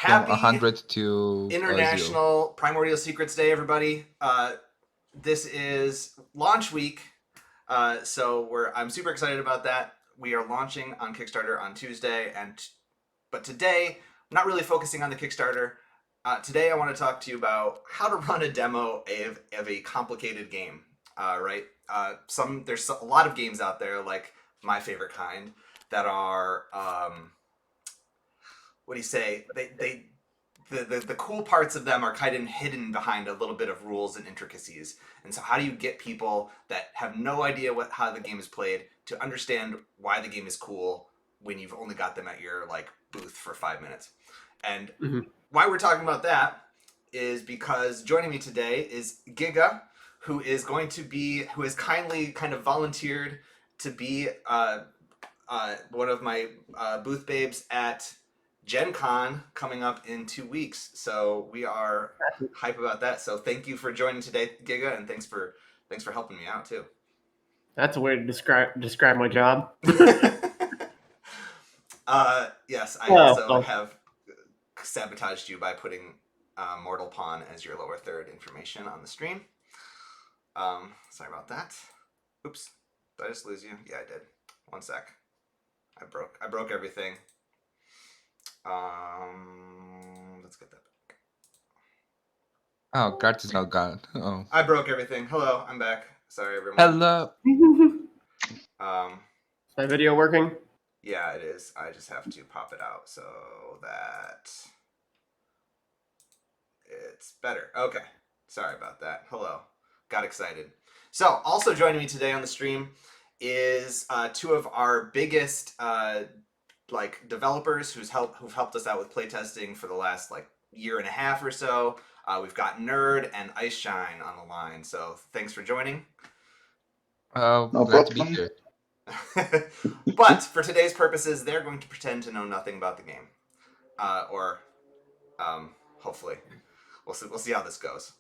From Happy 100 to 0. International Primordial Secrets Day, everybody. This is launch week, so I'm super excited about that. We are launching on Kickstarter on Tuesday, but today I'm not really focusing on the Kickstarter. Today I want to talk to you about how to run a demo of a complicated game. Right? There's a lot of games out there, like my favorite kind, that are what do you say? The cool parts of them are kind of hidden behind a little bit of rules and intricacies. And so how do you get people that have no idea how the game is played to understand why the game is cool when you've only got them at your booth for 5 minutes? And why we're talking about that is because joining me today is Giga, who has kindly kind of volunteered to be one of my booth babes at GenCon coming up in 2 weeks. So we are hype about that. So thank you for joining today, Giga, and thanks for helping me out too. That's a way to describe my job. Yes, I also have sabotaged you by putting Mortal Pawn as your lower third information on the stream. Sorry about that. Oops. Did I just lose you? Yeah, I did. 1 sec. I broke everything. Let's get that back. Oh, Garth is now gone. Oh. I broke everything. Hello, I'm back. Sorry, everyone. Hello. Is my video working? Yeah, it is. I just have to pop it out so that it's better. Okay. Sorry about that. Hello. Got excited. So, also joining me today on the stream is two of our biggest developers who've helped us out with playtesting for the last year and a half or so. We've got Nerd and Ice Shine on the line. So thanks for joining. Glad to be here. But for today's purposes, they're going to pretend to know nothing about the game, or hopefully, we'll see how this goes.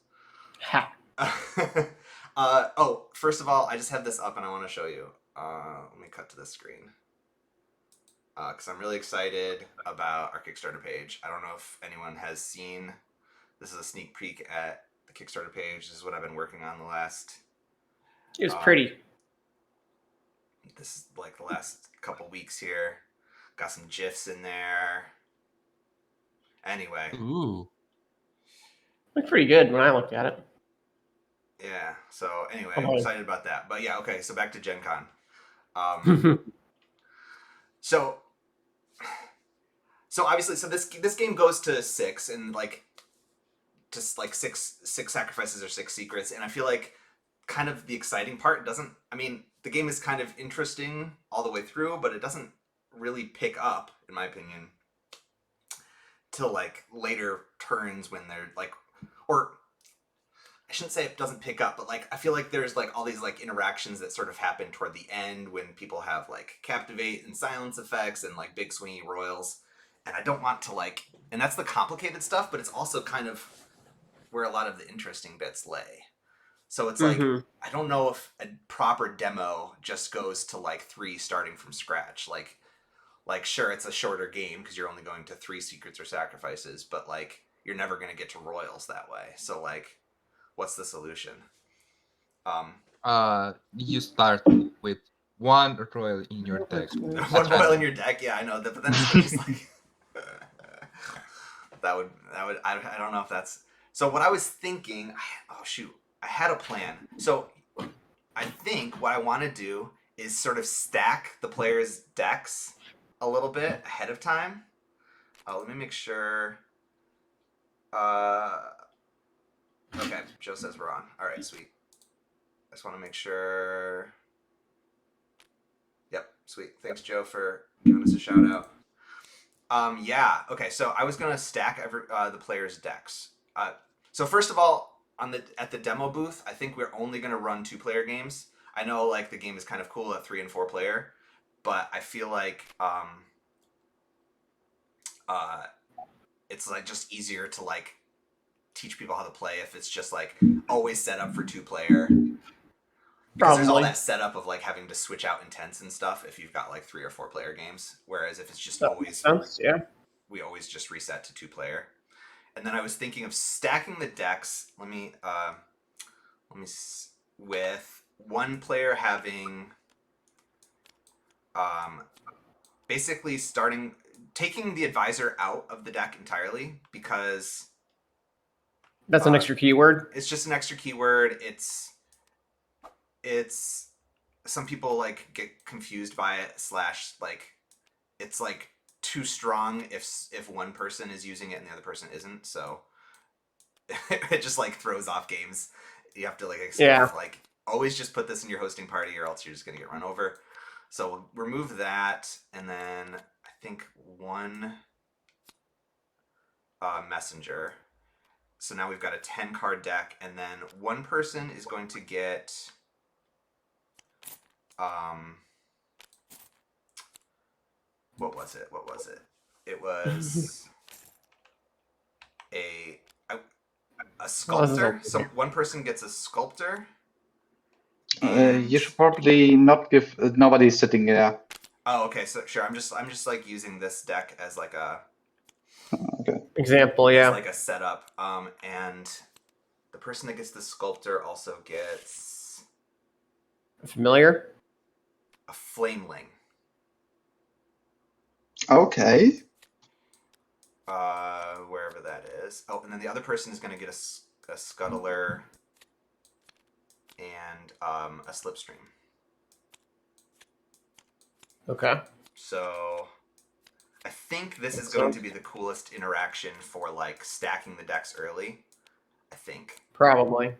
First of all, I just have this up and I want to show you. Let me cut to this screen. Because I'm really excited about our Kickstarter page. I don't know if anyone has seen. This is a sneak peek at the Kickstarter page. This is what I've been working on the last. It was pretty. This is the last couple weeks here. Got some GIFs in there. Anyway. Ooh. Looked pretty good when I looked at it. Yeah. So anyway, I'm excited about that. But yeah, okay. So back to Gen Con. So obviously, this game goes to 6 and just six sacrifices or 6 secrets, and I feel like kind of the exciting part the game is kind of interesting all the way through, but it doesn't really pick up, in my opinion, till later turns when they're or I shouldn't say it doesn't pick up, but I feel like there's all these interactions that sort of happen toward the end when people have captivate and silence effects and big swingy royals, and I don't want to and that's the complicated stuff, but it's also kind of where a lot of the interesting bits lay. So it's I don't know if a proper demo just goes to 3 starting from scratch. Sure, it's a shorter game because you're only going to 3 secrets or sacrifices, but you're never going to get to royals that way. So what's the solution? You start with 1 royal in your deck. 1 royal in your deck, yeah, I know that, but then it's just that would I don't know if that's. So what I was thinking, I had a plan. So I think what I want to do is sort of stack the players' decks a little bit ahead of time. Let me make sure. Okay, Joe says we're on. All right, sweet. I just want to make sure. Yep, sweet. Thanks, Joe, for giving us a shout out. Yeah. Okay, so I was gonna stack the players' decks. So first of all, at the demo booth, I think we're only gonna run 2-player games. I know the game is kind of cool at 3 and 4 player, but I feel like it's just easier to teach people how to play if it's just always set up for 2-player. Because there's all that setup of having to switch out intents and stuff if you've got 3 or 4 player games. Whereas if it's just always we always just reset to 2-player. And then I was thinking of stacking the decks. With one player having, basically taking the advisor out of the deck entirely, because That's an extra keyword. it's just an extra keyword. It's some people like get confused by it, / like it's like too strong if one person is using it and the other person isn't, so it just like throws off games. You have to like always just put this in your hosting party, or else you're just gonna get run over. So we'll remove that, and then I think one messenger. So now we've got a 10 card deck, and then one person is going to get what was it? It was a sculptor. So one person gets a sculptor. You should probably not give. Nobody's sitting there. Oh, okay. So sure, I'm just like using this deck as like a example. Yeah. as like a setup. And the person that gets the sculptor also gets Familiar? a flameling. Okay. Wherever that is. Oh, and then the other person is going to get a scuttler and a slipstream. Okay. So I think this is going to be the coolest interaction for like stacking the decks early. I think. Probably.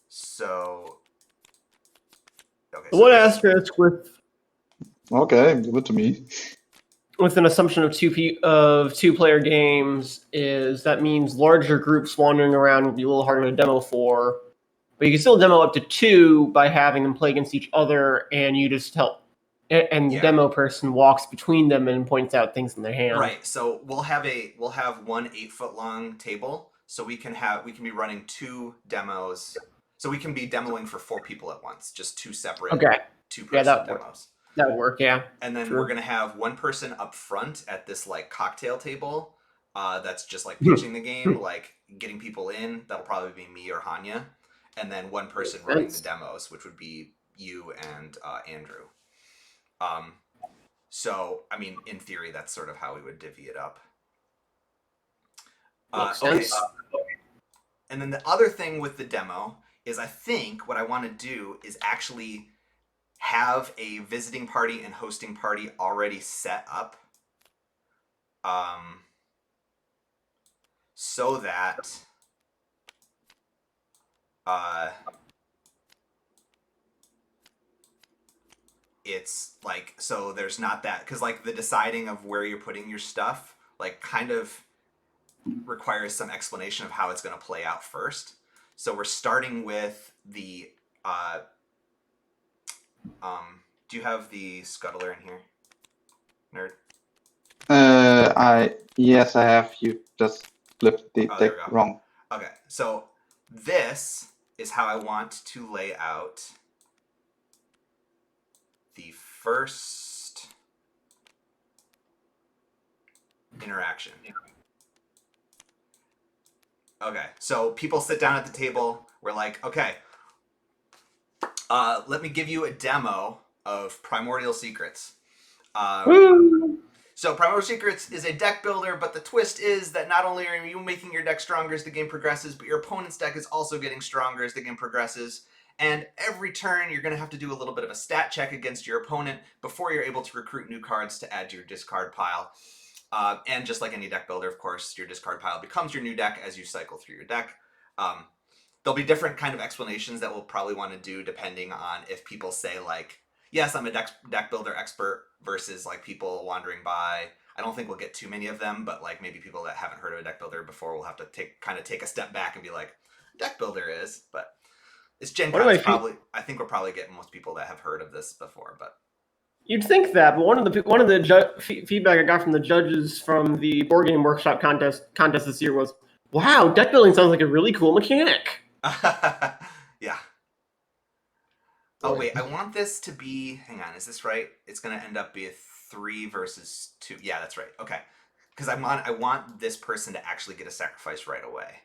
So. Okay. One asterisk Okay, give it to me. with an assumption of two-player games is that means larger groups wandering around will be a little harder to demo for, but you can still demo up to 2 by having them play against each other, and you just help. And the demo person walks between them and points out things in their hand. Right. So we'll have one 8-foot-long table, so we can be running 2 demos. So we can be demoing for 4 people at once, just 2 separate 2-person demos. That would work, yeah. And then we're gonna have one person up front at this like cocktail table, that's just like pitching the game, like getting people in. That'll probably be me or Hanya, and then one person running the demos, which would be you and Andrew. So I mean, in theory, that's sort of how we would divvy it up. Okay. And then the other thing with the demo is, I think what I want to do is actually have a visiting party and hosting party already set up, so that it's like, so there's not that, because like the deciding of where you're putting your stuff like kind of requires some explanation of how it's going to play out first. So we're starting with the do you have the scuttler in here, nerd? Yes, I have. You just flipped the deck wrong. Okay, so this is how I want to lay out the first interaction. Okay, so people sit down at the table. We're like, okay, let me give you a demo of Primordial Secrets. So Primordial Secrets is a deck builder, but the twist is that not only are you making your deck stronger as the game progresses, but your opponent's deck is also getting stronger as the game progresses. And every turn, you're going to have to do a little bit of a stat check against your opponent before you're able to recruit new cards to add to your discard pile. And just like any deck builder, of course, your discard pile becomes your new deck as you cycle through your deck. There'll be different kind of explanations that we'll probably want to do depending on if people say like, yes, I'm a deck builder expert, versus like people wandering by. I don't think we'll get too many of them, but like maybe people that haven't heard of a deck builder before will have to take a step back and be like, deck builder is, but it's GenCon. I think we're probably getting most people that have heard of this before, but you'd think that. But one of the feedback I got from the judges from the board game workshop contest this year was, "Wow, deck building sounds like a really cool mechanic." Yeah. Oh wait, I want this to be. Hang on, is this right? It's gonna end up be a 3 versus 2. Yeah, that's right. Okay, because I want this person to actually get a sacrifice right away,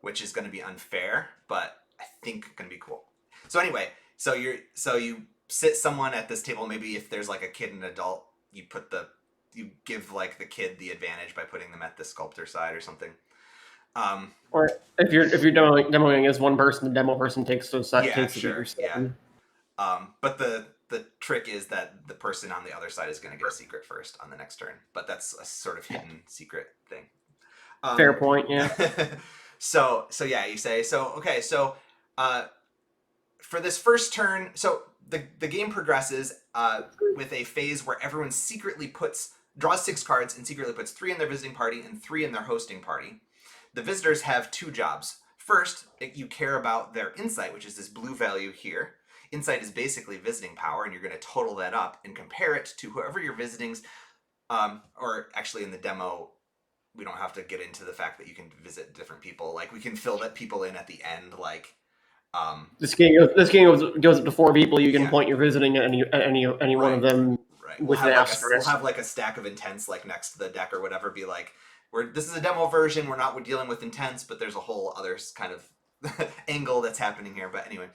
which is going to be unfair, but I think going to be cool. So anyway, so you sit someone at this table. Maybe if there's like a kid and an adult, you give like the kid the advantage by putting them at the sculptor side or something. Or if you're demoing as one person, the demo person takes the Yeah, sure, seat. But the trick is that the person on the other side is going to get a secret first on the next turn. But that's a sort of hidden secret thing. Fair point. Yeah. so yeah, you say so. Okay, so for this first turn, so the game progresses with a phase where everyone secretly draws 6 cards and secretly puts 3 in their visiting party and 3 in their hosting party. The visitors have 2 jobs. First, you care about their insight, which is this blue value here. Insight is basically visiting power, and you're going to total that up and compare it to whoever you're visiting's, or actually in the demo, we don't have to get into the fact that you can visit different people. Like, we can fill that people in at the end, like... This game goes up to 4 people. You can point your visiting at any one of them. Right. With an asterisk. We'll have like a stack of intents like next to the deck or whatever. Be like, this is a demo version. We're dealing with intents, but there's a whole other kind of angle that's happening here. But anyway,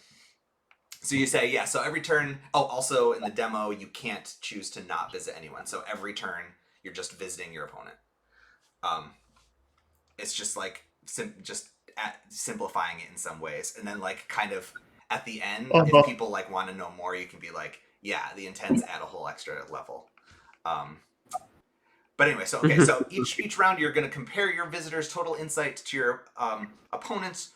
so you say yeah. So every turn. Oh, also in the demo, you can't choose to not visit anyone. So every turn, you're just visiting your opponent. It's just like simplifying it in some ways, and then like kind of at the end, if people like want to know more, you can be like, yeah, the intents add a whole extra level. But anyway, so okay, so each round you're going to compare your visitor's total insight to your opponent's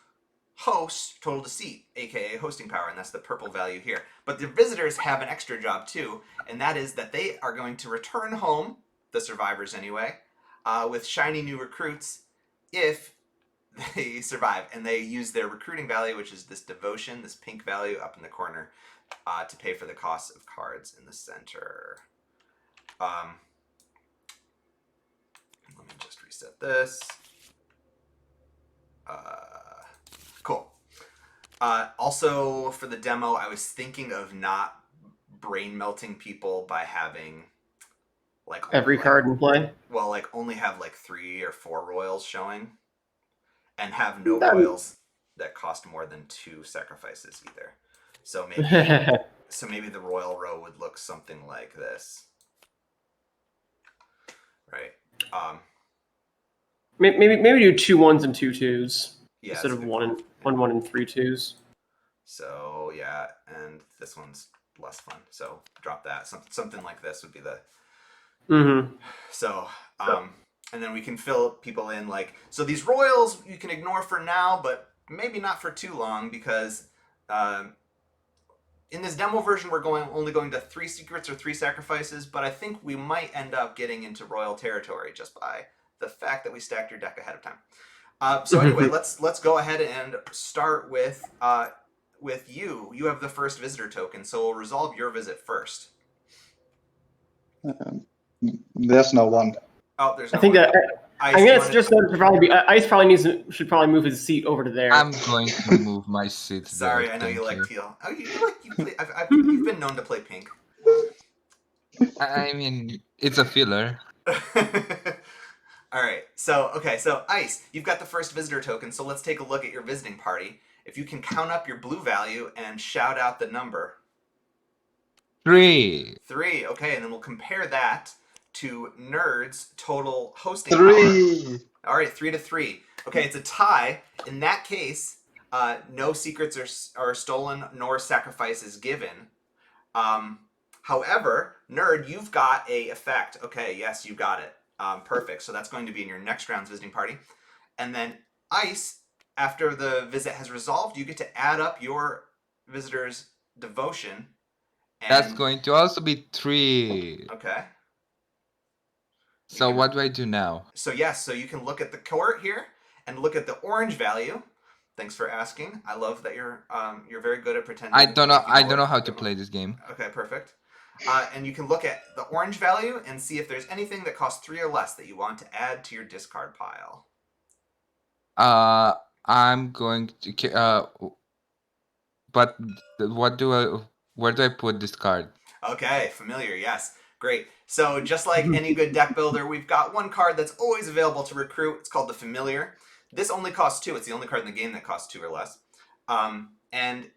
host total deceit, aka hosting power, and that's the purple value here. But the visitors have an extra job too, and that is that they are going to return home, the survivors anyway, with shiny new recruits if they survive, and they use their recruiting value, which is this devotion, this pink value up in the corner, to pay for the cost of cards in the center. Let me just reset this. Cool. Also, for the demo, I was thinking of not brain melting people by having like every card in play. Well, like only have like 3 or 4 royals showing, and have no royals that cost more than 2 sacrifices either. So maybe the royal row would look something like this, right? Maybe do 2 1s and 2 2s instead of 1 and 3 2s. So yeah, and this one's less fun. So drop that. Something like this would be the. So and then we can fill people in like, so these royals you can ignore for now, but maybe not for too long, because in this demo version we're only going to 3 secrets or 3 sacrifices, but I think we might end up getting into royal territory just by the fact that we stacked your deck ahead of time. So anyway, let's go ahead and start with you. You have the first visitor token, so we'll resolve your visit first. There's no one. Oh, there's no I think one. that I guess just that Ice probably should move his seat over to there. I'm going to move my seat. Sorry, there. I know you like Thank teal. Oh, you play. You've been known to play pink. I mean, it's a filler. All right. So Ice, you've got the first visitor token. So let's take a look at your visiting party. If you can count up your blue value and shout out the number. 3. 3. Okay, and then we'll compare that to Nerd's total hosting 3. power. All right, 3 to 3. Okay, it's a tie. In that case, no secrets are stolen nor sacrifices given. However, Nerd, you've got a effect. Okay, yes, you got it. Perfect. So that's going to be in your next round's visiting party. And then Ice, after the visit has resolved, you get to add up your visitor's devotion. And... That's going to also be 3. Okay. So what do I do now? So yes, so you can look at the court here and look at the orange value. Thanks for asking. I love that you're very good at pretending. I don't know how to play this game. Okay, perfect. And you can look at the orange value and see if there's anything that costs 3 or less that you want to add to your discard pile. I'm going to but where do I put this card? Okay, familiar, yes. Great. So just like any good deck builder, we've got one card that's always available to recruit. It's called the Familiar. This only costs 2. It's the only card in the game that costs 2 or less. And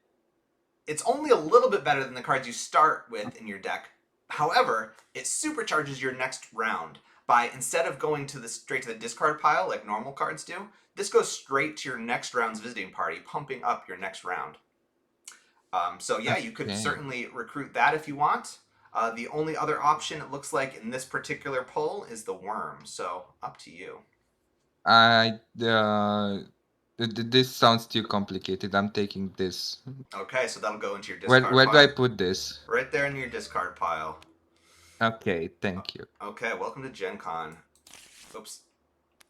it's only a little bit better than the cards you start with in your deck. However, it supercharges your next round by, instead of going straight to the discard pile like normal cards do, this goes straight to your next round's visiting party, pumping up your next round. So yeah, you could certainly recruit that if you want. The only other option, it looks like, in this particular poll is the Worm. So up to you. This sounds too complicated. I'm taking this. Okay, so that'll go into your discard Where pile. do I put this? Right there in your discard pile. Okay, thank you. Okay, welcome to GenCon. Oops.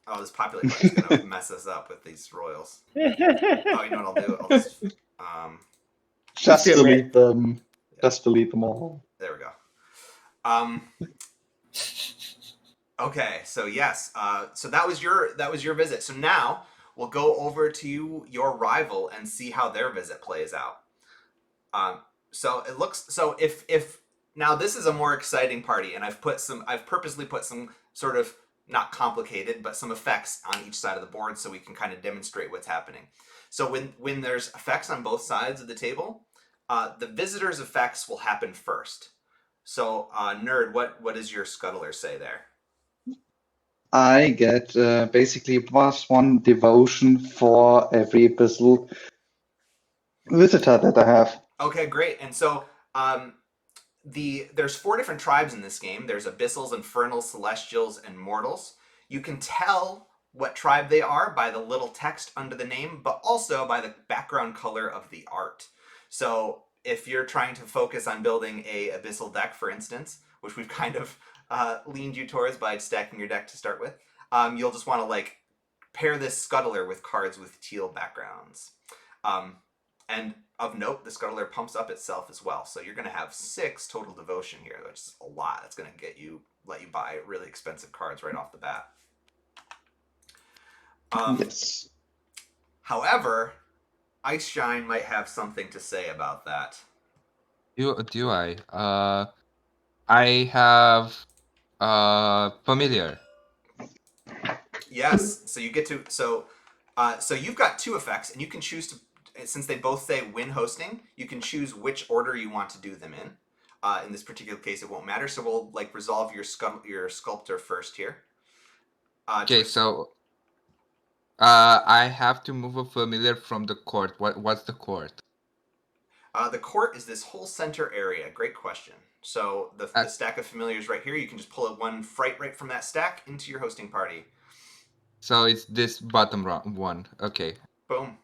Oh, this populate button's gonna mess us up with these royals. Oh, you know what I'll do? I'll just Just delete them. Just delete them all. there we go. Okay, so yes, so that was your visit. So now we'll go over to your rival and see how their visit plays out. So it looks if now this is a more exciting party, and I've purposely put some sort of, not complicated, but some effects on each side of the board so we can kind of demonstrate what's happening. So when there's effects on both sides of the table, the visitor's effects will happen first. So Nerd, what does your scuttler say there? I get basically +1 devotion for every abyssal visitor that I have. Okay, great. And so there's 4 different tribes in this game. There's Abyssals, Infernals, Celestials, and Mortals. You can tell what tribe they are by the little text under the name, but also by the background color of the art. So if you're trying to focus on building a Abyssal deck, for instance, which we've kind of leaned you towards by stacking your deck to start with, you'll just want to like pair this scuttler with cards with teal backgrounds. And of note, the scuttler pumps up itself as well. So you're going to have 6 total devotion here, which is a lot. That's going to let you buy really expensive cards right off the bat. Yes. However, Ice Shine might have something to say about that. Do I? I have Familiar. Yes. So you get to so you've got 2 effects, and you can choose to, since they both say win hosting, you can choose which order you want to do them in. In this particular case, it won't matter. So we'll like resolve your sculptor first here. Okay, so I have to move a Familiar from the court. What's the court? The court is this whole center area. Great question. So the stack of familiars right here, you can just pull one fright right from that stack into your hosting party. So it's this bottom one. Okay. Boom.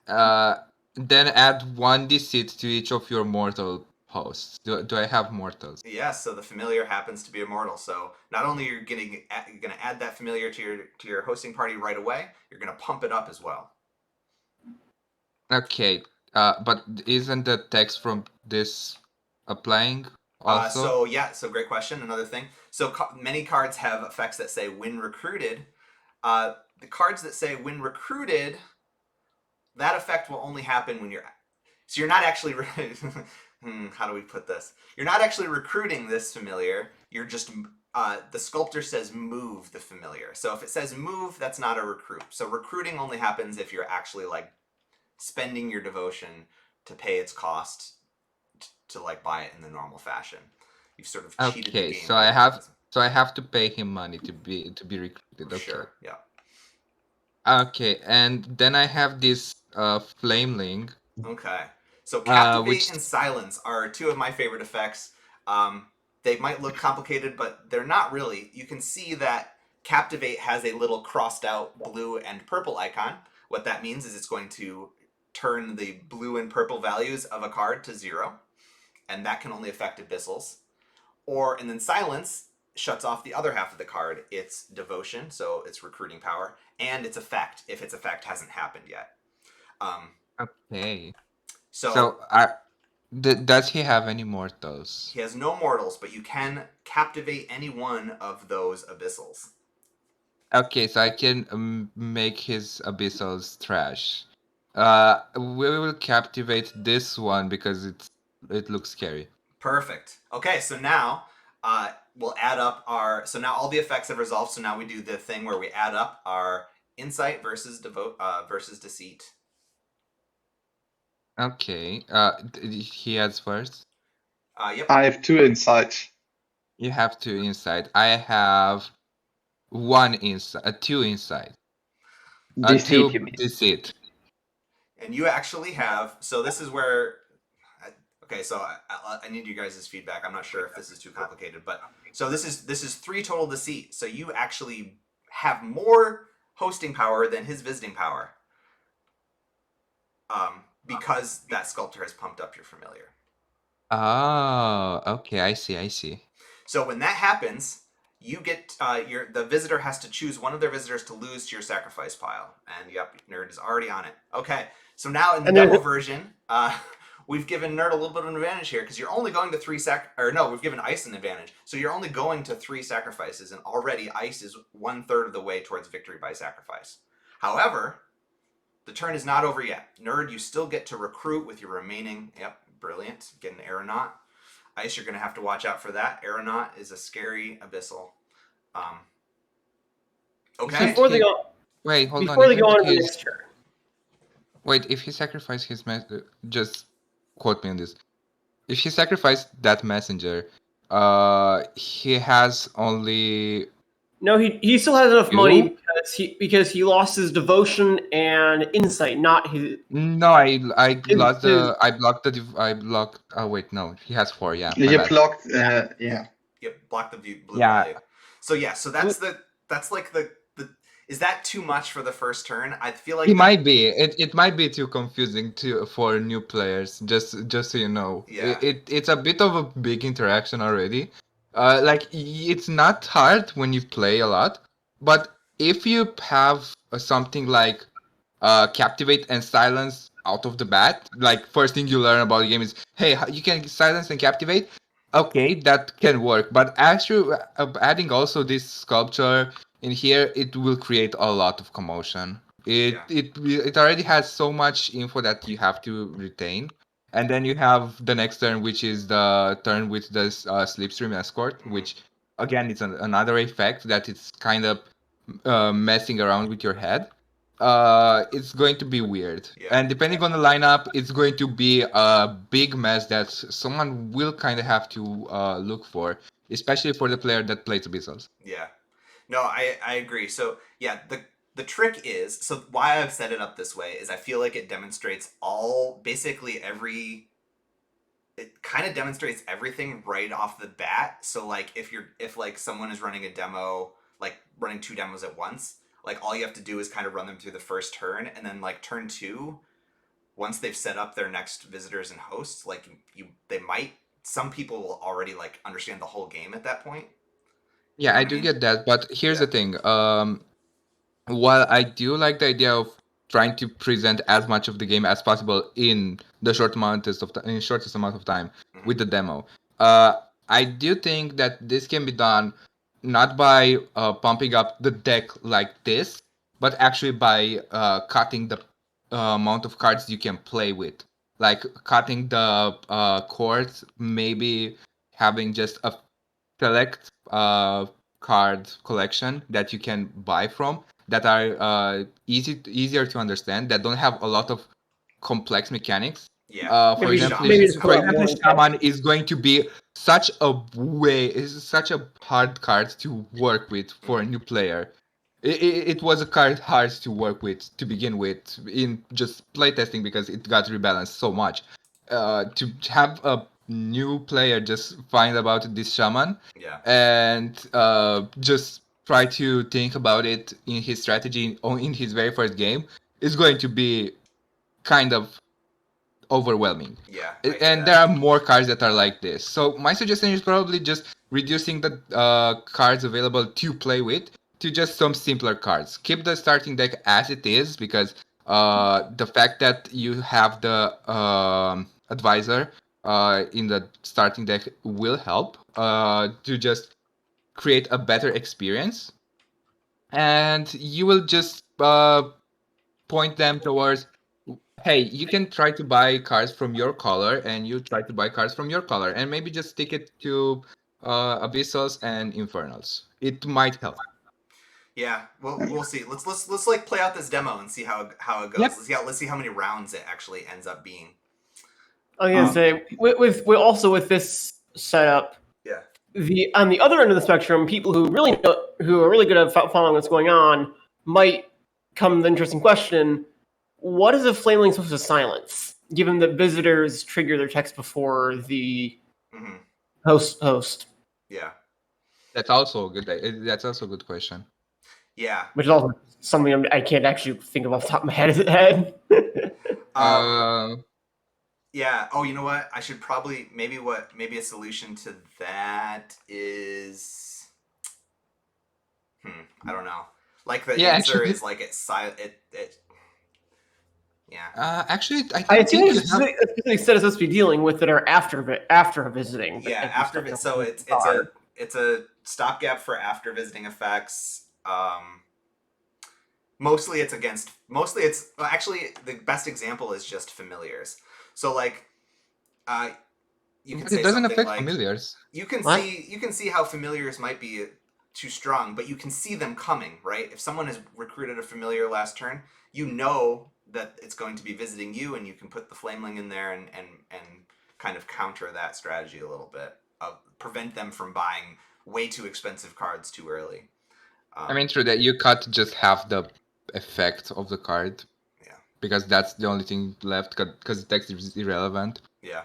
Then add 1d6 to each of your mortal hosts. Do I have mortals? Yes. So the familiar happens to be a mortal. So not only you're going to add that familiar to your hosting party right away, you're going to pump it up as well. Okay. But isn't the text from this applying also? So great question. Another thing. So many cards have effects that say when recruited. The cards that say when recruited, that effect will only happen when you're not actually how do we put this? You're not actually recruiting this familiar. You're just the sculptor says move the familiar. So if it says move, that's not a recruit. So recruiting only happens if you're actually like spending your devotion to pay its cost to like buy it in the normal fashion. You've sort of cheated the game. So I have to pay him money to be recruited. Okay. Sure. Yeah. Okay, and then I have this Flameling. Okay. So Captivate and Silence are 2 of my favorite effects. They might look complicated, but they're not really. You can see that Captivate has a little crossed out blue and purple icon. What that means is it's going to turn the blue and purple values of a card to 0, and that can only affect Abyssals. And then Silence shuts off the other half of the card, its devotion, so its recruiting power, and its effect, if its effect hasn't happened yet. Okay. So does he have any mortals? He has no mortals, but you can captivate any one of those Abyssals. Okay, so I can make his Abyssals trash. We will captivate this one because it looks scary. Perfect. Okay, so now we'll add up our. So now all the effects have resolved. So now we do the thing where we add up our insight versus versus deceit. Okay. He has first. Yep. I have 2 insights. You have 2 insight. I have 1 insight. 2 insight. Deceit, 2 you mean? deceit. And you actually have. So this is where. Okay, so I need you guys' feedback. I'm not sure if this is too complicated, but so this is 3 total deceit. So you actually have more hosting power than his visiting power. Because that sculptor has pumped up your familiar. Oh, okay. I see. So when that happens, you get the visitor has to choose one of their visitors to lose to your sacrifice pile, and yep, Nerd is already on it. Okay, so now in the demo version, we've given Nerd a little bit of an advantage here because you're only going to 3 we've given Ice an advantage, so you're only going to 3 sacrifices, and already Ice is 1/3 of the way towards victory by sacrifice. However, the turn is not over yet. Nerd, you still get to recruit with your remaining. Yep, brilliant. Get an aeronaut. Ice, you're going to have to watch out for that. Aeronaut is a scary abyssal. Okay. Before they go, Wait, hold before on. they go on to the Isn't next turn. Wait, if he sacrificed his just quote me on this. If he sacrificed that messenger, he has only. No, he still has enough 2? money because he lost his devotion and insight, not his. No, I lost his- I blocked I blocked. Oh wait, no, he has 4. Yeah, my You bad. blocked, yeah. Yep, block the blue Yeah. value. So that's like the. Is that too much for the first turn? I feel like It might be. It might be too confusing for new players. Just so you know, Yeah. it's a bit of a big interaction already. Like it's not hard when you play a lot, but if you have something like captivate and silence out of the bat, like first thing you learn about the game is, hey, you can silence and captivate. Okay, that can work, but actually adding also this sculpture in here, it will create a lot of commotion. It already has so much info that you have to retain, and then you have the next turn, which is the turn with the slipstream escort, which again it's another effect that it's kind of messing around with your head. It's going to be weird, and depending on the lineup, it's going to be a big mess that someone will kind of have to look for, especially for the player that plays abyssals. Yeah. No, I agree. So yeah, the trick is, so why I've set it up this way is I feel like it demonstrates it kind of demonstrates everything right off the bat. So like if like someone is running a demo, like running 2 demos at once, like all you have to do is kind of run them through the first turn, and then like turn 2, once they've set up their next visitors and hosts, like some people will already like understand the whole game at that point. Yeah, I do get that, but here's the thing. While I do like the idea of trying to present as much of the game as possible in the shortest amount of time with the demo, I do think that this can be done not by pumping up the deck like this, but actually by cutting the amount of cards you can play with, like cutting the chords, maybe having just a select card collection that you can buy from that are easier to understand, that don't have a lot of complex mechanics. Yeah. For Maybe example, maybe just put out one Shaman is going to be such a hard card to work with for a new player. It was a card hard to work with to begin with in just playtesting because it got rebalanced so much. To have a new player just find about this shaman and just try to think about it in his strategy in his very first game is going to be kind of overwhelming. Yeah. And there are more cards that are like this. So my suggestion is probably just reducing the cards available to play with to just some simpler cards. Keep the starting deck as it is, because the fact that you have the advisor in the starting deck will help to just create a better experience. And you will just point them towards, hey, you can try to buy cards from your color, and you try to buy cards from your color, and maybe just stick it to Abyssals and Infernals. It might help. Yeah, we'll see. Let's like play out this demo and see how it goes. Yep. Let's see how many rounds it actually ends up being. I was gonna say with also with this setup, Yeah. on the other end of the spectrum, people who are really good at following what's going on might come to the interesting question: what is a flameling supposed to silence? Given that visitors trigger their text before the Mm-hmm. host, Yeah. That's also a good. That's also a good question. Yeah. which is also something I can't actually think of off the top of my head. Yeah. Oh, you know what? I should probably maybe a solution to that is I don't know. Like the Yeah, answer actually- is like it's silent. It yeah. Actually, I I don't think think you it's have. specific set is supposed to be dealing with that are after visiting. but Yeah, if you after start so with it's a stopgap for after visiting effects. Mostly it's well, actually the best example is just familiars. So like you can But say it doesn't something affect like familiars. you can What? see how familiars might be too strong, but you can see them coming, right? If someone has recruited a familiar last turn, you know that it's going to be visiting you, and you can put the flameling in there and kind of counter that strategy a little bit, prevent them from buying way too expensive cards too early. I mean, true that you cut just half the effect of the card. Yeah. Because that's the only thing left. Because the text is irrelevant. Yeah,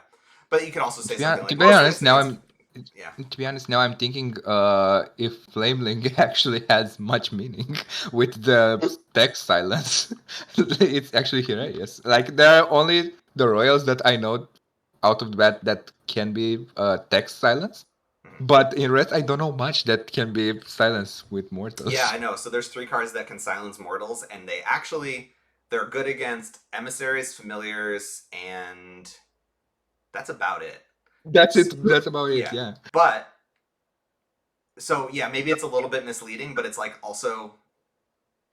but you can also say To something like be honest, now yeah. To be honest, now I'm thinking if Flameling actually has much meaning with the text silence. It's actually hilarious. Like there are only the royals that I know out of the bat that can be text silence. But in rest, I don't know much that can be silenced with mortals. Yeah, I know. So there's 3 cards that can silence mortals, and they're good against emissaries, familiars, and that's about it. That's it. That's about it. Yeah. But so yeah, maybe it's a little bit misleading, but it's like also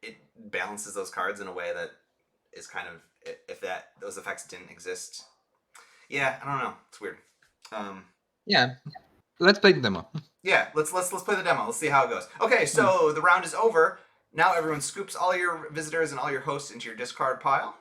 it balances those cards in a way that is kind of if those effects didn't exist. Yeah, I don't know. It's weird. Yeah. Let's play the demo. Yeah, let's play the demo. Let's see how it goes. Okay, so the round is over. Now everyone scoops all your visitors and all your hosts into your discard pile,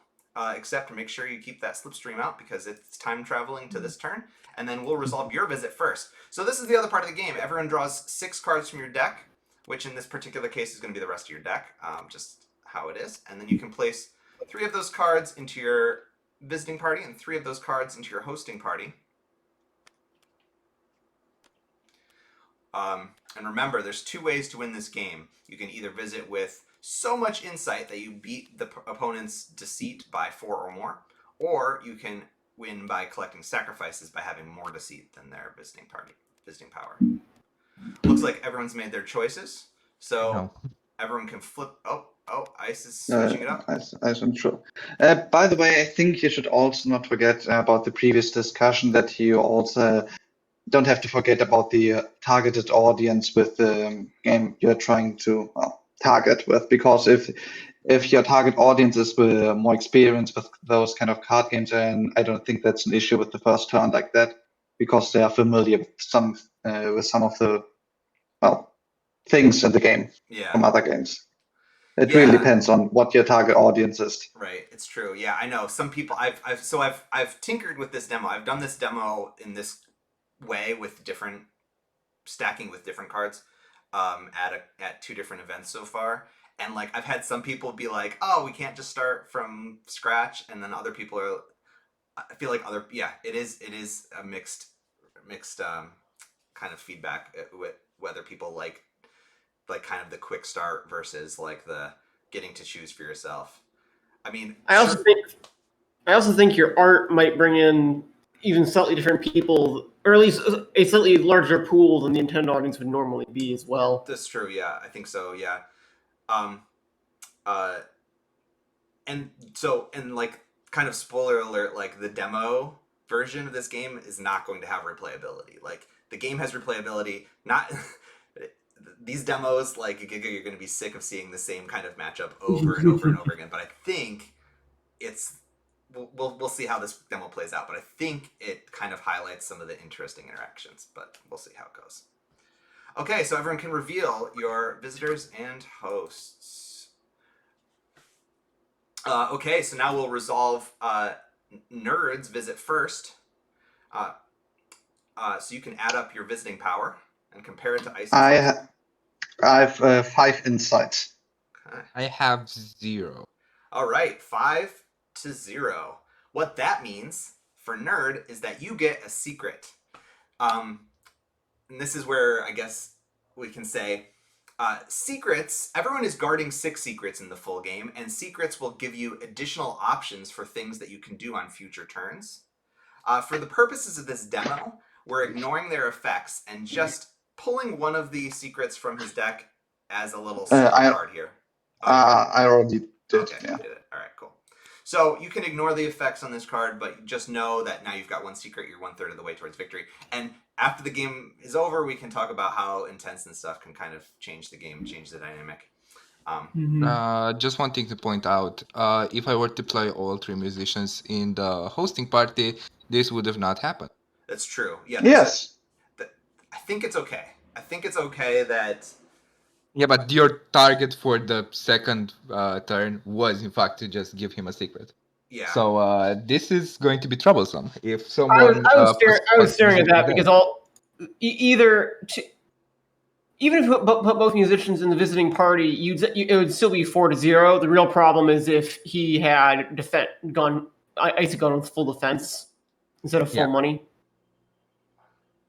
except make sure you keep that slipstream out because it's time traveling to this turn, and then we'll resolve your visit first. So this is the other part of the game. Everyone draws 6 cards from your deck, which in this particular case is going to be the rest of your deck, just how it is, and then you can place 3 of those cards into your visiting party and 3 of those cards into your hosting party. And remember, there's 2 ways to win this game. You can either visit with so much insight that you beat the opponent's deceit by 4 or more, or you can win by collecting sacrifices by having more deceit than their visiting power. Looks like everyone's made their choices, so everyone can flip. Oh, Ice is switching it up. I'm sure. By the way, I think you should also not forget about the previous discussion that you also don't have to forget about the targeted audience with the game you're trying to target with, because if your target audience is more experienced with those kind of card games, and I don't think that's an issue with the first turn like that, because they are familiar with some of the things in the game from other games. It really depends on what your target audience is. Right, it's true. Yeah, I know some people. I've tinkered with this demo. I've done this demo in this way with different stacking with different cards at 2 different events so far, and like I've had some people be like, oh, we can't just start from scratch, and then other people are, I feel like it is a mixed kind of feedback with whether people like kind of the quick start versus like the getting to choose for yourself. I mean, I also think your art might bring in even slightly different people, or at least a slightly larger pool than the intended audience would normally be as well. That's true. Yeah, I think so. Yeah. And like kind of spoiler alert, like the demo version of this game is not going to have replayability. Like the game has replayability, not these demos. Like you're going to be sick of seeing the same kind of matchup over and over and over again. But I think it's we'll see how this demo plays out. But I think it kind of highlights some of the interesting interactions. But we'll see how it goes. Okay, so everyone can reveal your visitors and hosts. Okay, so now we'll resolve Nerd's visit first. So you can add up your visiting power and compare it to Ice. I have 5 insights. Okay. I have 0. All right, 5-0. What that means for Nerd is that you get a secret. And this is where I guess we can say secrets. Everyone is guarding 6 secrets in the full game, and secrets will give you additional options for things that you can do on future turns. For the purposes of this demo, we're ignoring their effects and just pulling one of the secrets from his deck as a little card here. I already did. Okay, Yeah. you did it. All right, cool. So you can ignore the effects on this card, but just know that now you've got one secret. You're 1/3 of the way towards victory. And after the game is over, we can talk about how intense and stuff can kind of change the game, change the dynamic. Just one thing to point out. If I were to play all 3 musicians in the hosting party, this would have not happened. That's true. Yeah. Yes. I think it's okay. I think it's okay that... Yeah, but your target for the second turn was, in fact, to just give him a secret. Yeah. So this is going to be troublesome if someone. I was staring at that because even if you put both musicians in the visiting party, it would still be 4-0. The real problem is if he had Ice gone with full defense instead of full money.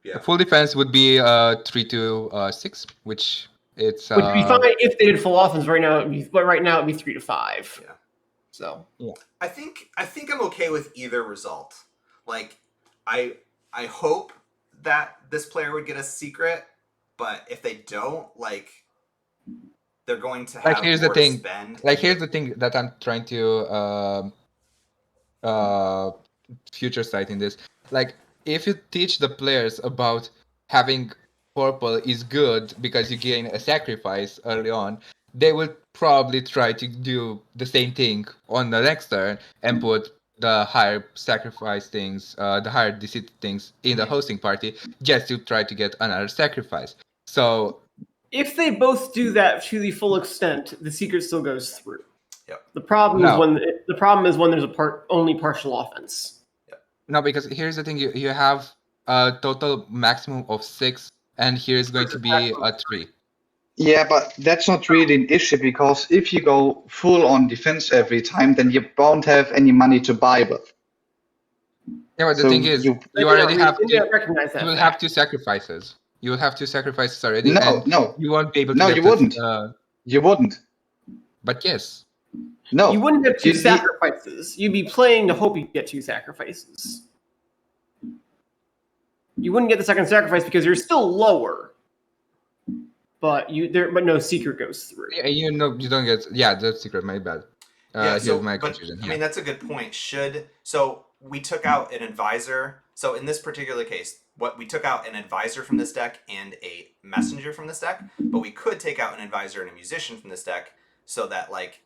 Yeah. The full defense would be 3-6, which it's would be fine if they did full offense. Right now, it'd be 3-5. Yeah. So yeah, I think I'm okay with either result. Like, I hope that this player would get a secret, but if they don't, like, they're going to have here's more the thing. to spend. Here's the thing that I'm trying to future sight in this. Like, if you teach the players about having purple is good because you gain a sacrifice early on, they will probably try to do the same thing on the next turn and put the higher sacrifice things, the higher deceit things in the hosting party just to try to get another sacrifice. So if they both do that to the full extent, the secret still goes through. Yep. The problem is when there's only partial offense. Yep. No, because here's the thing: you have a total maximum of 6, and here is going to be a 3. Yeah, but that's not really an issue because if you go full on defense every time, then you won't have any money to buy with. Yeah, but the thing is, you already have recognize that. You will have 2 sacrifices. You will have 2 sacrifices already. No. You won't be able to. No, get you wouldn't. You wouldn't. But yes. No. You wouldn't have 2 sacrifices. You'd be playing to hope you get 2 sacrifices. You wouldn't get the second sacrifice because you're still lower. But no secret goes through. Yeah, you don't get the secret. My bad. Here's my confusion. I mean, that's a good point. So we took out an advisor. So in this particular case, we took out an advisor from this deck and a messenger from this deck, but we could take out an advisor and a musician from this deck, so that like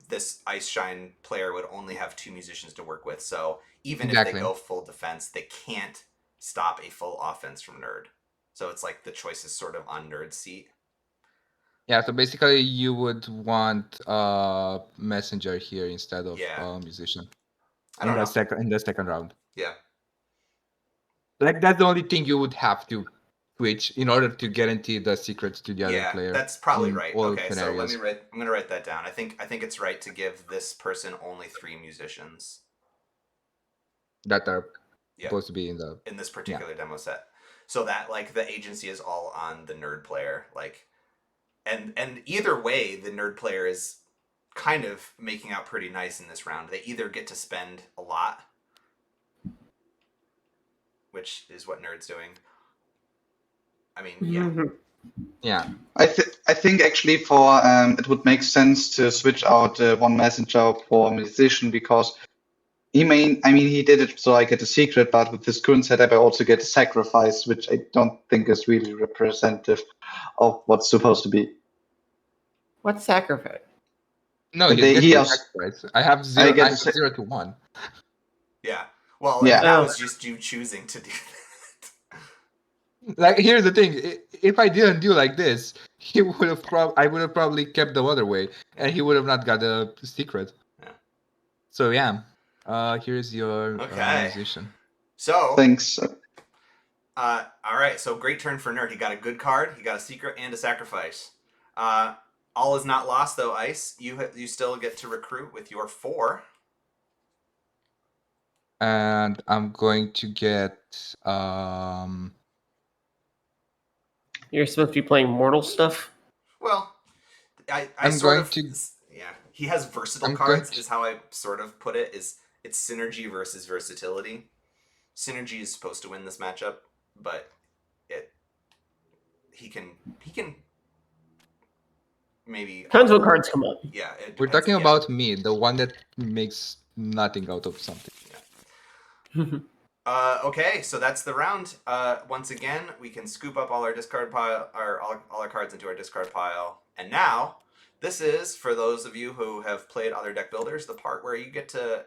this Ice Shine player would only have 2 musicians to work with. So even if they go full defense, they can't stop a full offense from Nerd. So it's like the choice is sort of on Nerd's seat. Yeah, so basically you would want a messenger here instead of a musician. In the second round. Yeah. Like, that's the only thing you would have to switch in order to guarantee the secrets to the other player. Yeah, that's probably right. Okay, scenarios. so I'm gonna write that down. I think it's right to give this person only 3 musicians that are supposed to be in this particular demo set, so that like the agency is all on the Nerd player. Like, and either way, the Nerd player is kind of making out pretty nice in this round. They either get to spend a lot, which is what Nerd's doing. I mean, yeah. I think actually for it would make sense to switch out one messenger for musician because he did it so I get a secret, but with this current setup I also get a sacrifice, which I don't think is really representative of what's supposed to be. What sacrifice? No, he has sacrifice. I have 0. I have 0 to 1. Yeah. Well, that was just you choosing to do that. Like, here's the thing: if I didn't do like this, he would have I would have probably kept the other way, and he would have not got the secret. Yeah. So yeah, here's your Okay. musician. So, Thanks. all right. So great turn for Nerd. He got a good card. He got a secret and a sacrifice. All is not lost though. Ice, you still get to recruit with your 4. And I'm going to get You're supposed to be playing mortal stuff. Well, I I'm sort going of to yeah. He has versatile I'm going cards. Is how I sort of put it. Is it's synergy versus versatility. Synergy is supposed to win this matchup, but he can maybe Depends what cards come up. Yeah, it we're depends. talking Yeah. about me, the one that makes nothing out of something. Okay, so that's the round. Once again, we can scoop up all our discard pile, all our cards into our discard pile. And now, this is for those of you who have played other deck builders, the part where you get to,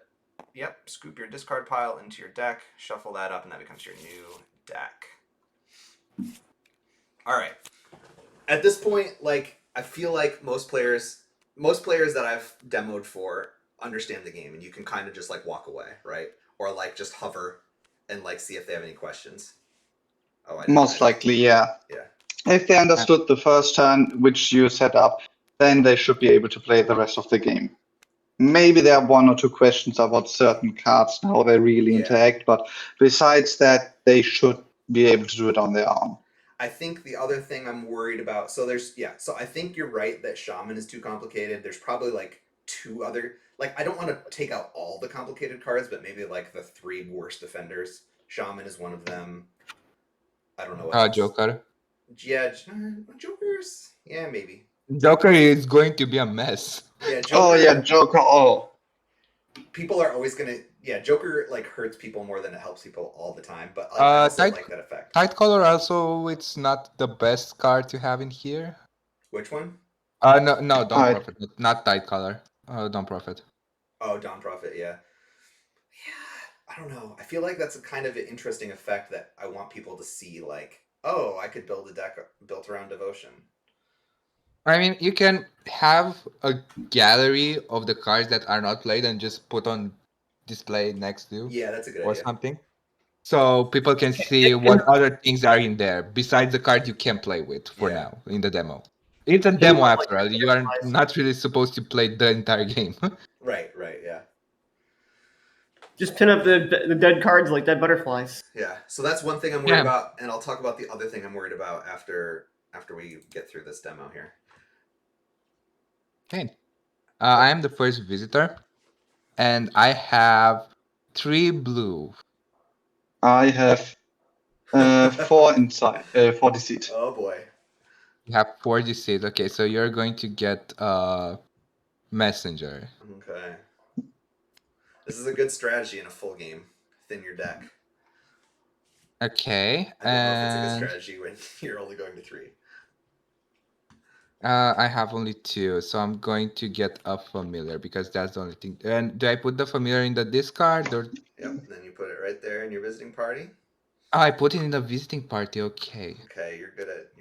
scoop your discard pile into your deck, shuffle that up, and that becomes your new deck. All right. At this point, like I feel like most players that I've demoed for understand the game, and you can kind of just like walk away, right? Or like just hover and like see if they have any questions. Oh, I didn't Most know. likely, yeah. Yeah. If they understood the first turn which you set up, then they should be able to play the rest of the game. Maybe there are 1 or 2 questions about certain cards and how they really interact, but besides that, they should be able to do it on their own. I think the other thing I'm worried about, so I think you're right that Shaman is too complicated. There's probably like 2 other, like I don't want to take out all the complicated cards, but maybe like the 3 worst defenders. Shaman is one of them. I don't know what else. Joker. Yeah, Jokers. Yeah, maybe. Joker is going to be a mess. Yeah, Joker. Oh yeah, Joker. Oh, people are always gonna. Yeah, Joker like hurts people more than it helps people all the time. But like, I also like that effect. Tight color also, it's not the best card to have in here. Which one? No, Dawn Prophet, not tight color. Dawn Prophet. Oh, Dawn Prophet. Yeah. I don't know. I feel like that's a kind of an interesting effect that I want people to see. Like, oh, I could build a deck built around devotion. I mean, you can have a gallery of the cards that are not played and just put on display next to. Yeah, that's a good or idea. something. So people can see what other things are in there besides the card you can play with for now in the demo. It's a demo after all. You are not really supposed to play the entire game. Right, yeah. Just pin up the dead cards like dead butterflies. Yeah, so that's one thing I'm worried about, and I'll talk about the other thing I'm worried about after we get through this demo here. Okay. I am the first visitor, and I have 3 blue. I have 4 inside, 4 deceit. Oh boy. You have 4 deceit. Okay, so you're going to get messenger. Okay. This is a good strategy in a full game. Thin your deck. Okay, I don't know if it's a good strategy when you're only going to 3. I have only 2, so I'm going to get a familiar because that's the only thing. And do I put the familiar in the discard or? Yep. Then you put it right there in your visiting party. Oh, I put it in the visiting party. Okay. Okay, you're good at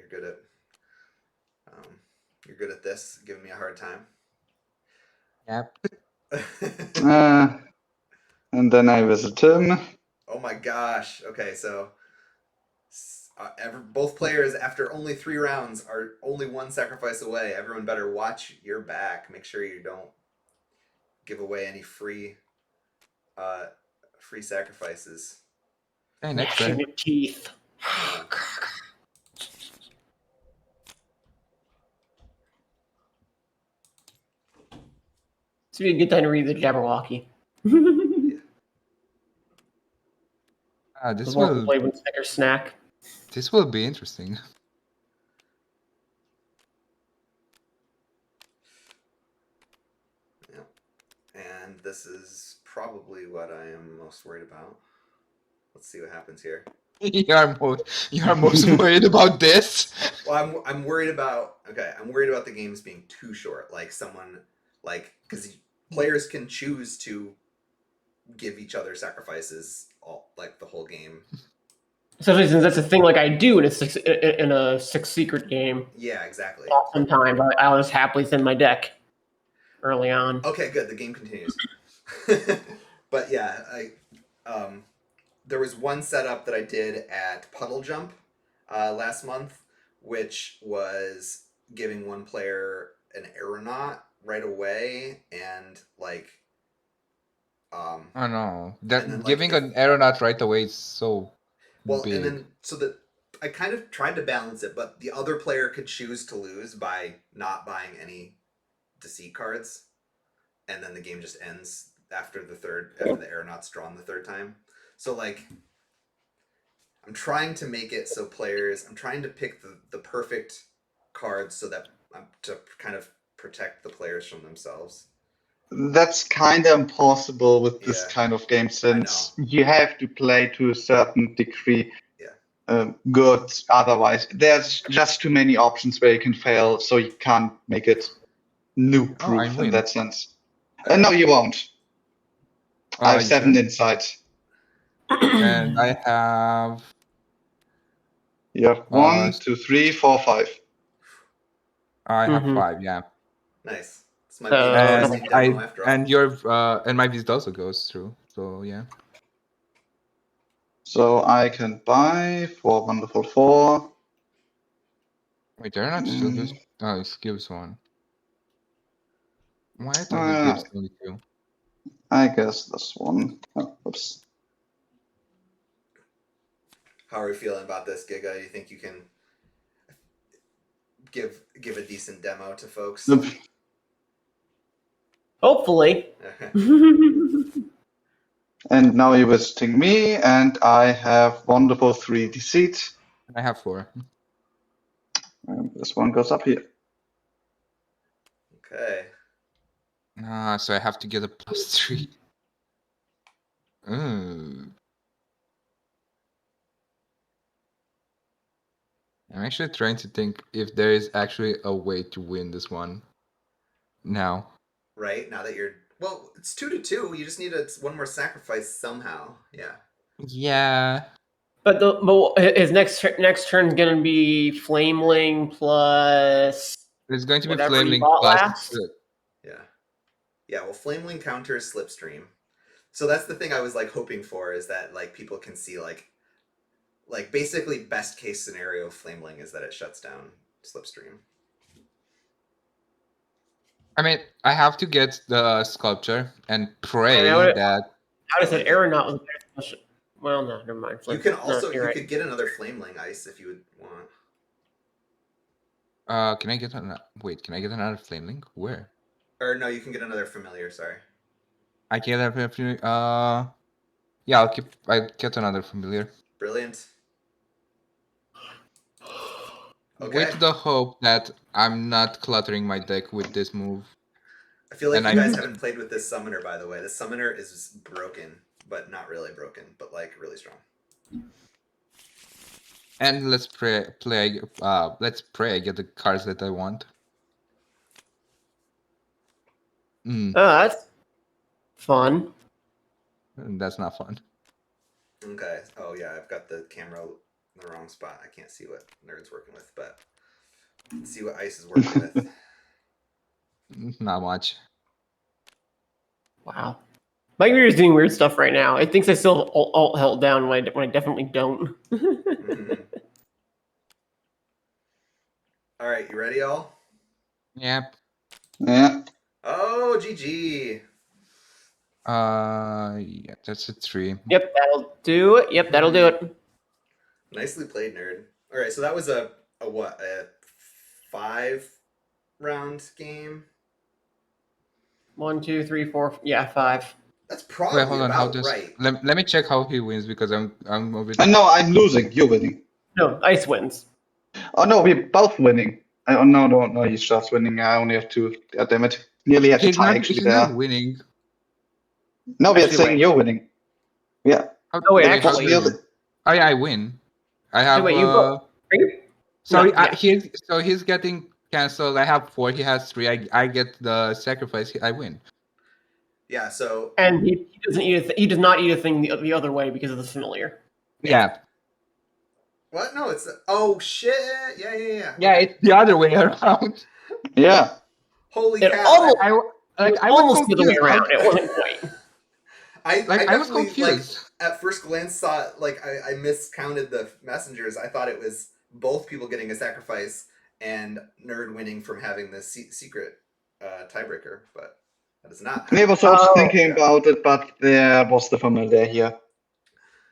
this. Giving me a hard time. Yep. And then I visit him. Oh my gosh. Okay, so both players after only 3 rounds are only 1 sacrifice away. Everyone better watch your back. Make sure you don't give away any free sacrifices. Okay, next turn. Teeth. It's be a good time to read the Jabberwocky. This will play with Snicker Snack. This will be interesting. Yeah, and this is probably what I am most worried about. Let's see what happens here. You are most worried about this? Well, I'm worried about the games being too short. Like because players can choose to give each other sacrifices all like the whole game. Especially since that's a thing like I do in a six secret game. Yeah, exactly. Sometimes I'll just happily send my deck early on. Okay, good. The game continues. But yeah, there was one setup that I did at Puddle Jump last month, which was giving one player an aeronaut right away, and like, Oh no, and that then, like, giving if- an aeronaut right away is so well, big. and then so that I kind of tried to balance it, but the other player could choose to lose by not buying any deceit cards, and then the game just ends after the aeronaut's drawn the third time. So like, I'm trying to make it so I'm trying to pick the perfect cards so that to kind of protect the players from themselves. That's kind of impossible with this Yeah. kind of game, since you have to play to a certain degree Yeah. good. Otherwise, there's just too many options where you can fail, so you can't make it Oh, I noob-proof in win. that sense. No, you won't. I have You 7 sure? insight. And I have You have 1, 2, 3, 4, 5. I have Mhm. 5. Yeah. Nice. This might be an And interesting demo after all. and my visit also goes through. So yeah. So I can buy for wonderful 4. Wait, they're not still gives. Oh, it gives 1. Why I thought it Uh, gives only 2? I guess this one. Oh, oops. How are we feeling about this, Giga? You think you can give a decent demo to folks? Nope. Hopefully. And now you're visiting me, and I have wonderful 3 deceit. I have 4. And this one goes up here. Okay. So I have to get a +3. I'm actually trying to think if there is actually a way to win this one. Now. Right now that it's 2-2. You just need one more sacrifice somehow. Yeah. Yeah. But his next turn's gonna be Flameling plus It's going to be whatever you Flaming bought plus. last. Yeah. Yeah. Well, Flameling counters Slipstream. So that's the thing I was like hoping for, is that like people can see like basically best case scenario of Flameling is that it shuts down Slipstream. I mean, I have to get the sculpture and pray I that. would have said aeronaut was better. Well, no, never mind. You can No, also you're right. could get another Flameling ice if you would want. Can I get another? Wait, can I get another Flameling? Where? Or no, you can get another familiar. Sorry. I get that. Yeah, I get another familiar. Brilliant. Okay. With the hope that I'm not cluttering my deck with this move. I feel like And you I- guys haven't played with this summoner, by the way. This summoner is broken, but not really broken, but like really strong. And let's pray. Let's pray I get the cards that I want. Oh, that's fun. That's not fun. Okay. Oh yeah, I've got the camera in the wrong spot. I can't see what Nerd's working with, but let's see what Ice is working with. Not much. Wow. My computer is doing weird stuff right now. It thinks I still have alt held down when I definitely don't. Mhm. All right, you ready, all? Yep. Yeah. Oh, GG. Yeah, that's a 3. Yep, that'll do it. Yep, that'll do it. Nicely played, Nerd. All right, so that was a 5-round game. 1, 2, 3, 4. Yeah, 5. That's probably Wait, hold on. How about does? right. Let me check how he wins because I'm a bit. No, I'm losing. You're winning. No, Ice wins. Oh no, we're both winning. Oh no, he's just winning. I only have 2. God damn it. Nearly had a He's tie not. actually He's there. not winning. No, we're Actually, saying wait. you're winning. Yeah. Oh, wait, How actually. do you win? I win. I have. wait, you both. Are you? Sorry, No, yeah. he's getting cancelled. I have 4. He has 3. I get the sacrifice. I win. Yeah, so And he doesn't eat he does not eat a thing the other way because of the familiar. Yeah. What? No, it's oh shit! Yeah. Yeah, it's the other way around. Yeah. Holy It cow! almost, I it I was almost the other way confused. around at one point. I I was definitely like confused. at first glance saw like I miscounted the messengers. I thought it was both people getting a sacrifice and Nerd winning from having the secret tiebreaker, but that is not. I was also Oh, thinking yeah. about it, but there was the familiar here.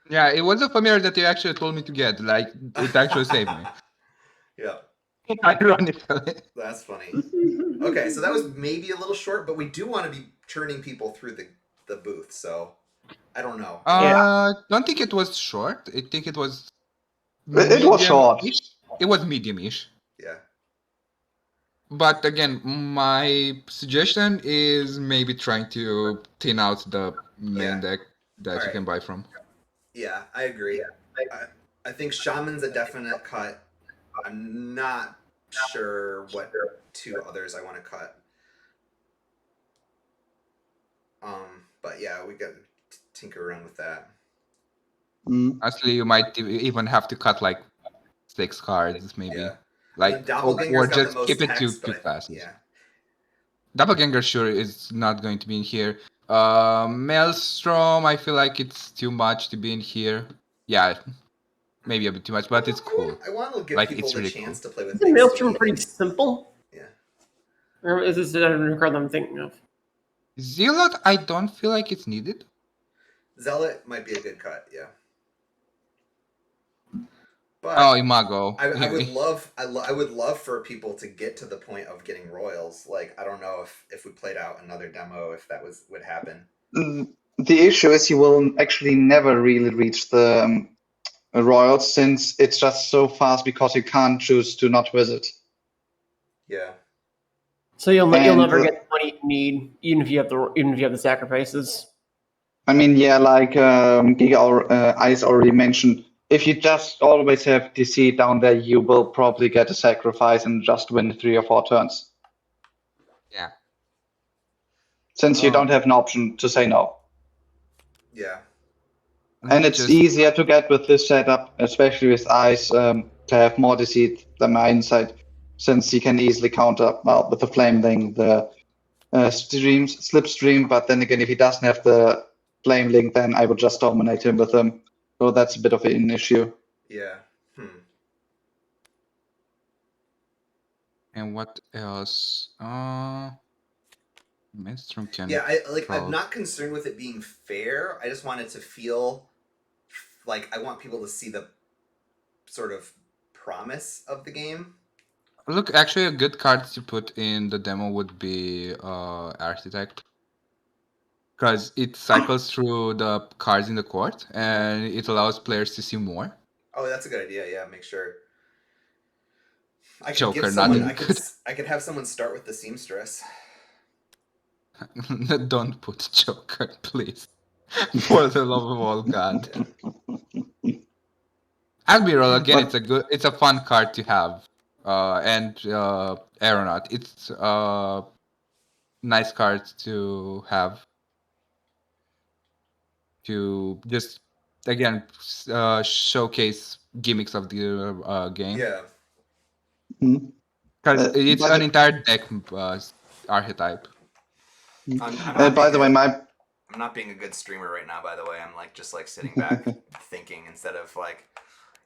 Yeah, it was a familiar that you actually told me to get. Like, it actually saved me. Yeah, Ironically. that's funny. Okay, so that was maybe a little short, but we do want to be turning people through the booth, so I don't know. Don't think it was short. I think it was It was short. medium-ish. It was medium-ish. Yeah. But again, my suggestion is maybe trying to thin out the main Yeah. deck that you Alright. can buy from. Yeah, I agree. I think Shaman's a definite cut. I'm not sure what two others I want to cut. But yeah, we got to tinker around with that. Actually, you might even have to cut like 6 cards, maybe. Yeah. Like, Doppelganger's or got the just most keep it to text, quick passes. yeah. Doppelganger sure is not going to be in here. Maelstrom, I feel like it's too much to be in here. Yeah, maybe a bit too much, but it's cool. I want to give Like, people it's the really chance cool. to play with isn't Big Maelstrom Steve. pretty simple? Yeah. Or is this a card I'm thinking of? Zealot, I don't feel like it's needed. Zealot might be a good cut, yeah. But Oh, Imago. I would love for people to get to the point of getting royals. Like, I don't know if we played out another demo, if that would happen. The issue is you will actually never really reach the royals, since it's just so fast because you can't choose to not visit. Yeah. So you'll And, never get the money you need, even if you have the sacrifices. I mean, yeah, like Giga or Ice already mentioned, if you just always have DC down there, you will probably get a sacrifice and just win 3 or 4 turns. Yeah. Since you don't have an option to say no. Yeah. And it's easier to get with this setup, especially with Ice, to have more deceit than my insight, since he can easily counter, well, with the Flame Link, the Slipstream, but then again, if he doesn't have the Flame Link, then I would just dominate him with him. So that's a bit of an issue. Yeah. And what else? Maelstrom can. Yeah, I'm not concerned with it being fair. I just want it to feel like I want people to see the sort of promise of the game. Look, actually, a good card to put in the demo would be Architect. Because it cycles through the cards in the court, and it allows players to see more. Oh, that's a good idea. Yeah, make sure. I could Joker, give someone. not good. I could have someone start with the seamstress. Don't put Joker, please. For the love of all God. Admiral, again, it's a fun card to have. And Aeronaut, it's nice card to have. To just again showcase gimmicks of the game. Yeah. Because it's an entire deck archetype. By the way, I'm not being a good streamer right now, by the way. I'm just sitting back thinking instead of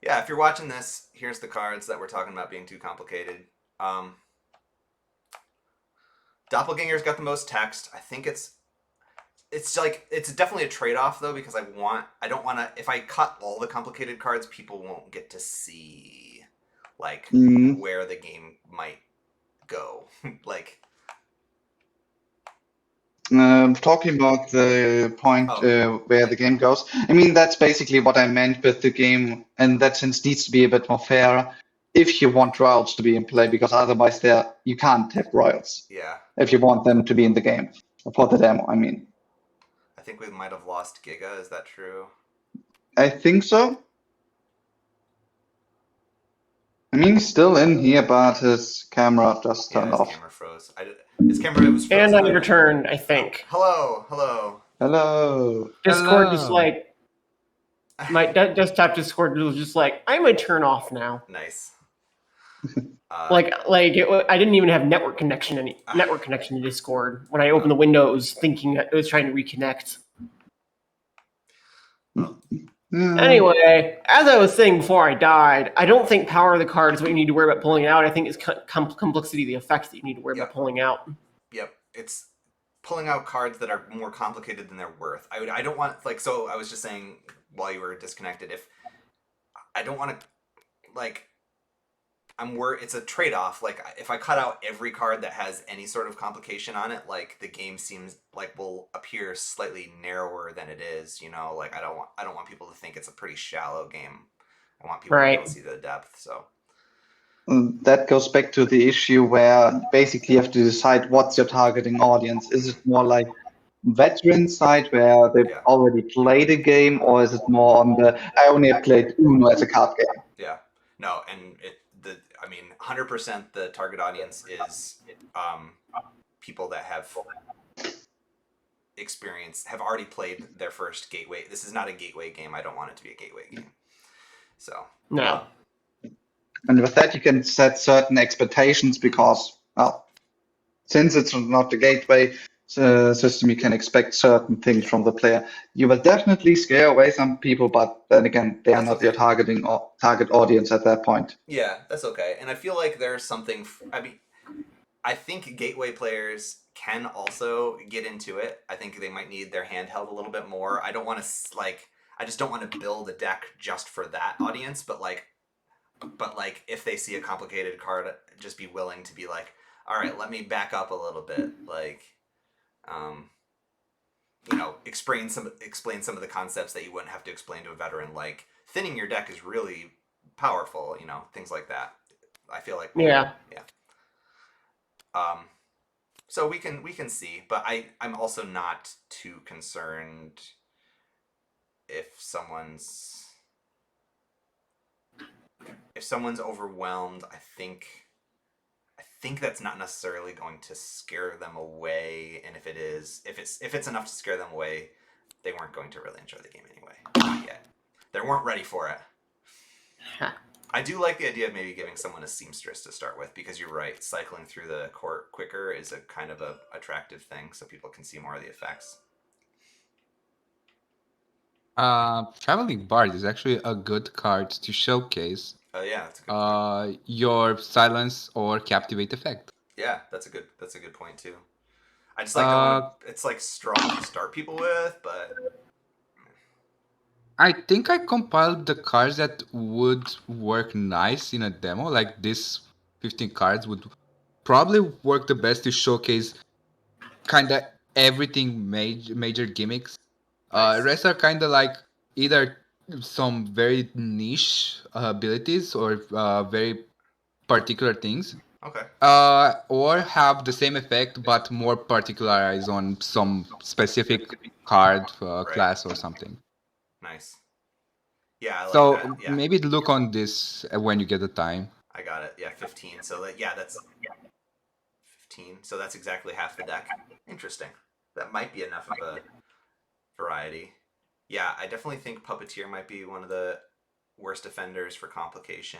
yeah, if you're watching this, here's the cards that we're talking about being too complicated. Doppelganger's got the most text. I think it's definitely a trade-off though, because I don't want to, if I cut all the complicated cards, people won't get to see where the game might go. Talking about the point where the game goes, I mean, that's basically what I meant with the game, and that sense needs to be a bit more fair if you want royals to be in play, because otherwise you can't have royals. Yeah. If you want them to be in the game, for the demo, I mean. I think we might have lost Giga, is that true? I think so. I mean, he's still in here, but his camera just turned off. His camera froze. His camera was frozen. And I returned, I think. Hello. Discord just My desktop Discord was just like, I'm gonna turn off now. Nice. I didn't even have network connection to Discord when I opened the Windows, thinking it was trying to reconnect. Anyway, as I was saying before I died, I don't think power of the card is what you need to worry about pulling out. I think it's complexity of the effects that you need to worry about pulling out. Yep, it's pulling out cards that are more complicated than they're worth. I don't want so I was just saying while you were disconnected, if I don't want to it's a trade-off. Like if I cut out every card that has any sort of complication on it, like the game seems like will appear slightly narrower than it is, I don't want people to think it's a pretty shallow game. I want people to be able to see the depth, so that goes back to the issue where basically you have to decide what's your targeting audience. Is it more like veteran side where they've already played a game, or is it more on the I only have played Uno as a card game? Yeah. No, and 100% the target audience is people that have already played their first gateway. This is not a gateway game. I don't want it to be a gateway game. So no. And with that, you can set certain expectations because, since it's not a gateway system, you can expect certain things from the player. You will definitely scare away some people, but then again, they are not your target audience at that point. Yeah, that's okay. And I feel like there's something. I think gateway players can also get into it. I think they might need their hand held a little bit more. I don't want to I just don't want to build a deck just for that audience, but if they see a complicated card, just be willing to be like, all right, let me back up a little bit, explain some of the concepts that you wouldn't have to explain to a veteran, like thinning your deck is really powerful, things like that. I feel like so we can see, but I'm also not too concerned if someone's overwhelmed. I think that's not necessarily going to scare them away, and if it's enough to scare them away, they weren't going to really enjoy the game anyway. Not yet. They weren't ready for it. I do like the idea of maybe giving someone a seamstress to start with, because you're right, cycling through the court quicker is a kind of a attractive thing, so people can see more of the effects. Traveling Bard is actually a good card to showcase. Oh yeah, that's a good point. Your silence or captivate effect. Yeah, that's a good point too. I just don't it's strong to start people with, but I think I compiled the cards that would work nice in a demo. Like these 15 cards would probably work the best to showcase kind of everything major gimmicks. Nice. Rest are kind of like either some very niche abilities or very particular things. Okay. Or have the same effect but more particularized on some specific card class or something. Nice. Yeah, I like so that. Yeah. Maybe look on this when you get the time. I got it. Yeah, 15. So that's 15. So that's exactly half the deck. Interesting. That might be enough of a variety. Yeah, I definitely think Puppeteer might be one of the worst offenders for complication.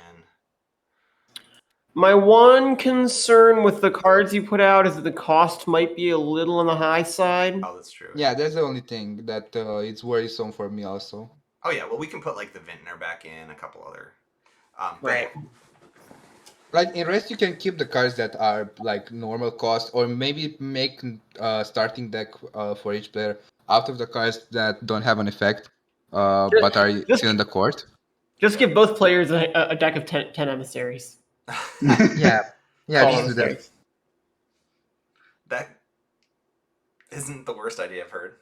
My one concern with the cards you put out is that the cost might be a little on the high side. Oh, that's true. Yeah, that's the only thing that it's worrisome for me also. Oh yeah, well we can put the Vintner back in, a couple other. Right. Like in rest, you can keep the cards that are normal cost, or maybe make starting deck for each player out of the cards that don't have an effect, but are still in the court. Just give both players a deck of 10 emissaries. Yeah, just do that. That isn't the worst idea I've heard.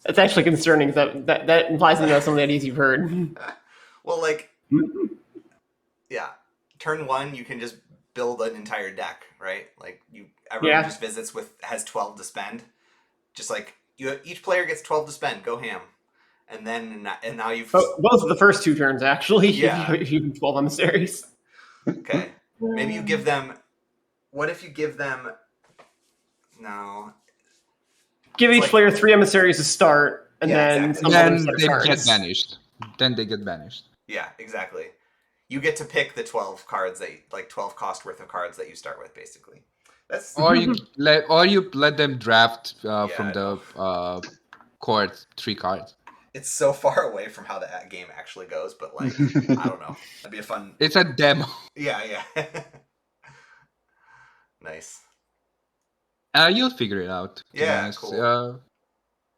That's actually concerning. That implies to know some of the ideas you've heard. Well, yeah, turn 1 you can just build an entire deck, right? Everyone just visits has 12 to spend. Just each player gets 12 to spend. Go ham. And now you've both of the first 2 turns actually. Yeah. You 12 emissaries. Okay. Maybe you give them. What if you give them? No. Give each player 3 emissaries to start, and Yeah, then exactly. some other Then set of they cards. get banished. Then they get banished. Yeah, exactly. You get to pick the 12 cards that 12 cost worth of cards that you start with, basically. That's Or you let them draft Yeah, from I the know. court 3 cards. It's so far away from how the game actually goes, but like I don't know. That'd be a fun. It's a demo. Yeah. Nice. You'll figure it out. To be Yeah, honest, cool.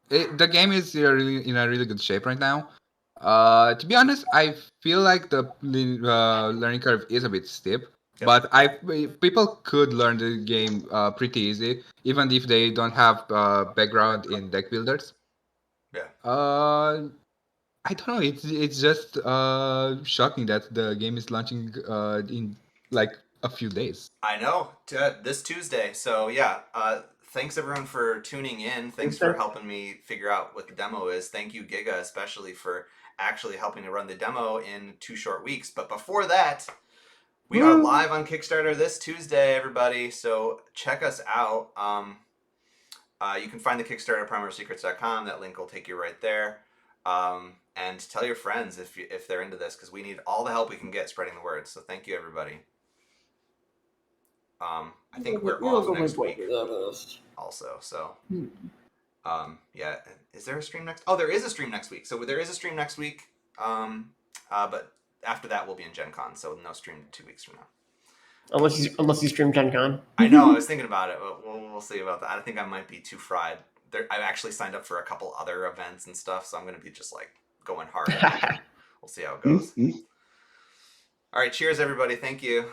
the game is really in a really good shape right now. To be honest, I feel like the learning curve is a bit steep, Yep. but people could learn the game pretty easy, even if they don't have background in deck builders. Yeah. I don't know. It's just shocking that the game is launching in like a few days. I know. This Tuesday. So yeah. Thanks everyone for tuning in. Thanks for helping me figure out what the demo is. Thank you, Giga, especially for actually helping to run the demo in 2 short weeks. But before that, we are live on Kickstarter this Tuesday, everybody. So check us out. You can find the Kickstarter at primordialsecrets.com. That link will take you right there. And tell your friends if they're into this, because we need all the help we can get spreading the word. So thank you, everybody. I think we're off next week also. So, yeah. Is there a stream next? Oh, there is a stream next week. So there is a stream next week. But after that, we'll be in GenCon. So no stream 2 weeks from now. Unless you stream GenCon. I know. I was thinking about it. But we'll see about that. I think I might be too fried. I've actually signed up for a couple other events and stuff, so I'm going to be just like going hard. We'll see how it goes. All right. Cheers, everybody. Thank you.